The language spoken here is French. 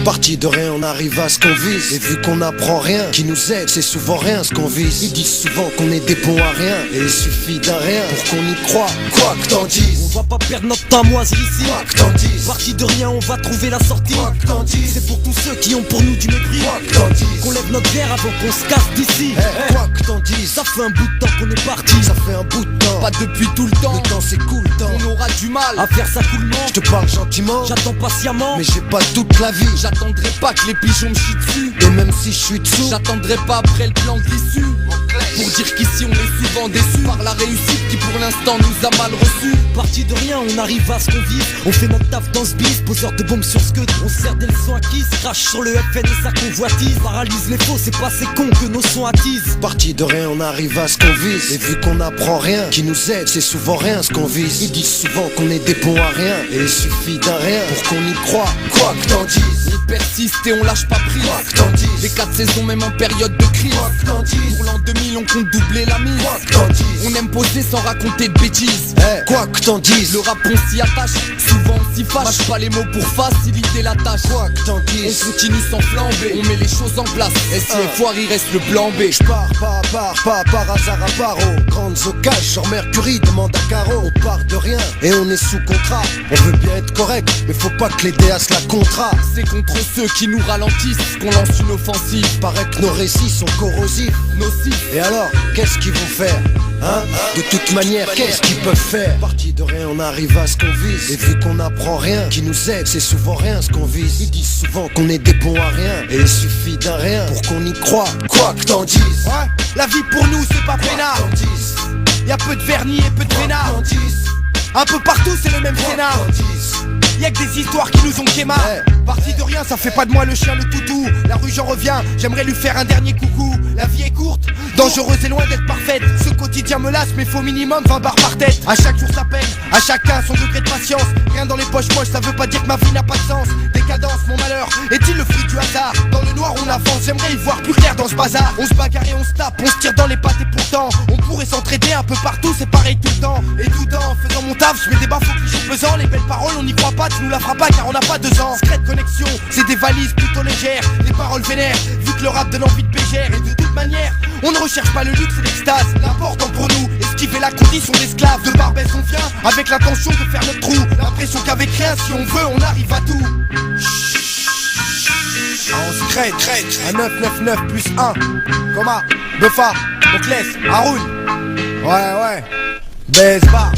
Parti de rien, on arrive à ce qu'on vise. Et vu qu'on n'apprend rien, qui nous aide, c'est souvent rien ce qu'on vise. Ils disent souvent qu'on est des bons à rien, et il suffit d'un rien pour qu'on y croit. Quoi que t'en dises, on va pas perdre notre temps moisir ici. quoi que t'en dises, Parti de rien, on va trouver la sortie. quoi que t'en dises, C'est pour tous ceux qui ont pour nous du mépris. quoi que t'en dises, Qu'on lève notre verre avant qu'on se casse d'ici. quoi que t'en dises, Ça fait un bout de temps qu'on est parti. ça fait un bout de temps. Pas depuis tout le temps, Le temps s'écoule, temps. on aura du mal. À faire ça coulement. Je te parle gentiment, J'attends patiemment. mais j'ai pas toute la vie. J'attendrai pas que les pigeons me chient dessus. Et même si je suis dessous, J'attendrai pas après le plan de l'issue. Pour dire qu'ici on est souvent déçus par la réussite qui pour l'instant nous a mal reçus. Parti de rien, on arrive à ce qu'on vise. On fait notre taf dans ce bis, poseur de bombes sur ce que on sert des leçons acquises. Crache sur le FN et sa convoitise. Paralyse les faux, c'est pas ces cons que nos sons attisent. parti de rien, on arrive à ce qu'on vise. Et vu qu'on n'apprend rien, qui nous aide, c'est souvent rien ce qu'on vise. Ils disent souvent qu'on est des bons à rien, et il suffit d'un rien pour qu'on y croit. Quoi que t'en dises, On persiste et on lâche pas prise. quoi que t'en dises, Les 4 saisons même en période de crise. quoi que t'en dises, Pour l'an 2000 on compte doubler la mise. quoi que t'en dises, On aime poser sans raconter de bêtises. quoi que t'en dises, Le rap on s'y attache, souvent on s'y fâche. Mâche pas les mots pour faciliter la tâche. quoi que t'en On dises. continue sans flamber, on met les choses en place. Et si les foires il reste le plan B. J'pars pas par hasard à part aux grandes occasions. Sur Mercury demande à Caro. On part de rien et on est sous contrat. On veut bien être correct, mais faut pas que les DA se la contrat. C'est contre ceux qui nous ralentissent qu'on lance une offensive. Paraît que nos récits sont corrosifs. Nocif, Et alors, qu'est-ce qu'ils vont faire, hein? De toute manière, qu'est-ce qu'ils peuvent faire? Parti de rien, on arrive à ce qu'on vise. Et vu qu'on n'apprend rien, qui nous aide, c'est souvent rien ce qu'on vise. Ils disent souvent qu'on est des bons à rien, et il suffit d'un rien pour qu'on y croit. Quoi que t'en dises, Ouais, la vie pour nous c'est pas quoi que peinard. t'en dises, Y'a peu de vernis et peu de quoi que vénard. t'en dises, Un peu partout c'est le même quoi que scénar. t'en dises. Y'a que des histoires qui nous ont quémar. Parti de rien, ça fait pas de moi le chien le toutou. La rue j'en reviens, j'aimerais lui faire un dernier coucou. La vie est courte, dangereuse et loin d'être parfaite. Ce quotidien me lasse mais faut minimum 20 barres par tête. À chaque jour sa peine, à chacun son degré de patience. Rien dans les poches poches, ça veut pas dire que ma vie n'a pas de sens. Décadence, mon malheur, est-il le fruit du hasard? Dans le noir on avance, j'aimerais y voir plus clair dans ce bazar. On se bagarre et on se tape, on se tire dans les pattes et pourtant on pourrait s'entraider un peu partout, c'est pareil tout le temps. Et tout en faisant mon taf, je mets des baffes au cliché pesant. Les belles paroles on n'y croit pas, tu nous la feras pas car on n'a pas 2 ans. Secret de connexion, c'est des valises plutôt légères. Les paroles vénères, vu que le rap donne envie de bégère. Et de toute manière, on ne recherche pas le luxe et l'extase. L'important pour nous, esquiver la condition d'esclave. De Barbès on vient, avec l'intention de faire notre trou. L'impression qu'avec rien, si on veut, on arrive à tout. On se crête, un 999 plus 1. Coma, Buffa, Moclès, Haroun. Ouais, Besbar.